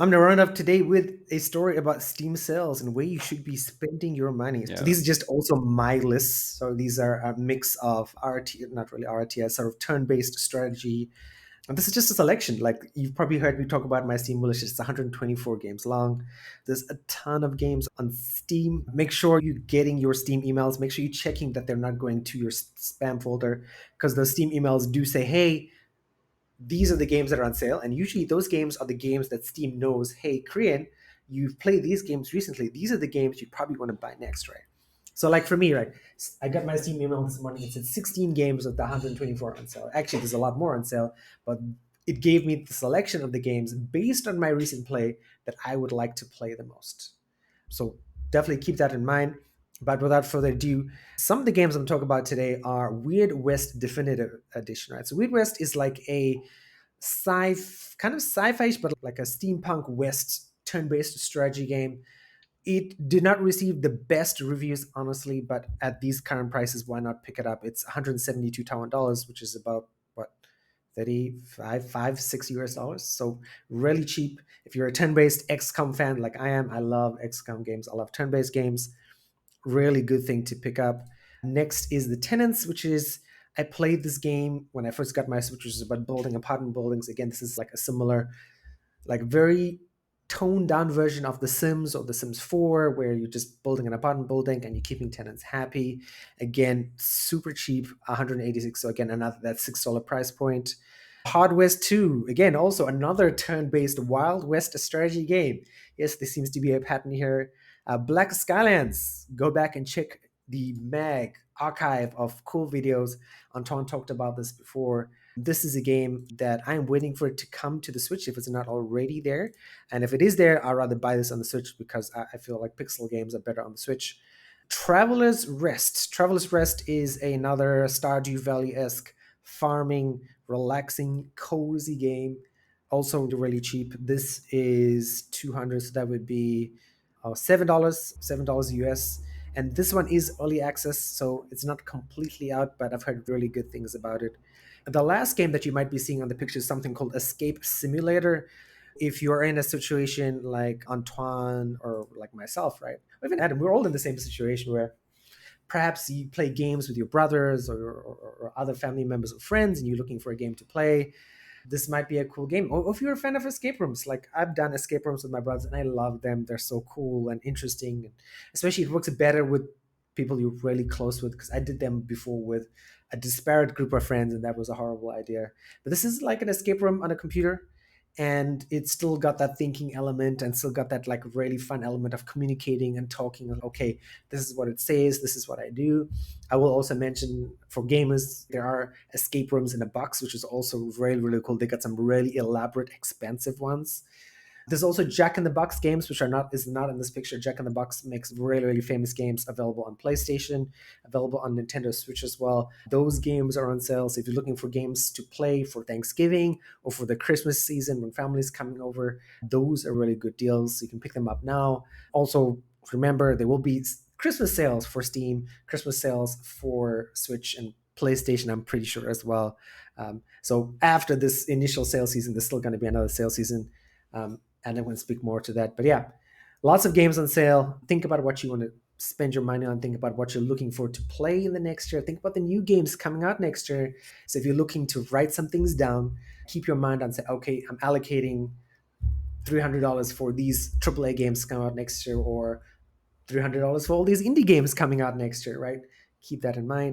I'm gonna run up today with a story about Steam sales and where you should be spending your money. So Yeah. these are just also my lists. So these are a mix of RT, not really RTS, sort of turn-based strategy. And this is just a selection. Like you've probably heard me talk about my Steam wish list. It's 124 games long. There's a ton of games on Steam. Make sure you're getting your Steam emails. Make sure you're checking that they're not going to your spam folder because those Steam emails do say, hey, these are the games that are on sale. And usually those games are the games that Steam knows, hey, Korean, you've played these games recently. These are the games you probably want to buy next, right? So like for me, right, I got my Steam email this morning. It said 16 games of the 124 on sale. Actually, there's a lot more on sale, but it gave me the selection of the games based on my recent play that I would like to play the most. So definitely keep that in mind. But without further ado, some of the games I'm talking about today are Weird West Definitive Edition, right? So Weird West is like a kind of sci-fi, but like a steampunk West turn-based strategy game. It did not receive the best reviews, honestly, but at these current prices, why not pick it up? It's 172 Taiwan dollars, which is about what 6 US dollars. So really cheap. If you're a turn-based XCOM fan like I am, I love XCOM games. I love turn-based games. Really good thing to pick up. Next is the Tenants, which is I played this game when I first got my Switch, which is about building apartment buildings. Again, this is like a similar, like very toned down version of The Sims or The Sims 4, where you're just building an apartment building and you're keeping tenants happy. Again, super cheap, 186. So again, another that $6 price point. Hard West 2, again, also another turn-based Wild West strategy game. Yes, there seems to be a pattern here. Black Skylands, go back and check the mag archive of cool videos. Anton talked about this before. This is a game that I'm waiting for it to come to the Switch if it's not already there. And if it is there, I'd rather buy this on the Switch because I feel like pixel games are better on the Switch. Traveler's Rest. Traveler's Rest is another Stardew Valley esque farming, relaxing, cozy game. Also really cheap. This is 200, so that would be $7 US. And this one is early access, so it's not completely out, but I've heard really good things about it. The last game that you might be seeing on the picture is something called Escape Simulator. If you're in a situation like Antoine or like myself, right? Or even Adam, we're all in the same situation where perhaps you play games with your brothers or other family members or friends and you're looking for a game to play. This might be a cool game. Or if you're a fan of escape rooms, like I've done escape rooms with my brothers and I love them. They're so cool and interesting. And especially it works better with people you're really close with because I did them before with a disparate group of friends and that was a horrible idea. But this is like an escape room on a computer and it's still got that thinking element and still got that like really fun element of communicating and talking. Okay, this is what it says, this is what I do. I will also mention for gamers there are escape rooms in a box, which is also really cool. They got some really elaborate expensive ones. There's also Jack in the Box games, which are not is not in this picture. Jack in the Box makes really famous games available on PlayStation, available on Nintendo Switch as well. Those games are on sale. So if you're looking for games to play for Thanksgiving or for the Christmas season when families coming over, those are really good deals. So you can pick them up now. Also, remember there will be Christmas sales for Steam, Christmas sales for Switch and PlayStation, I'm pretty sure as well. So after this initial sales season, there's still going to be another sales season. And I'm going to speak more to that. But yeah, lots of games on sale. Think about what you want to spend your money on. Think about what you're looking for to play in the next year. Think about the new games coming out next year. So if you're looking to write some things down, keep your mind on say, okay, I'm allocating $300 for these AAA games coming out next year, or $300 for all these indie games coming out next year, right? Keep that in mind.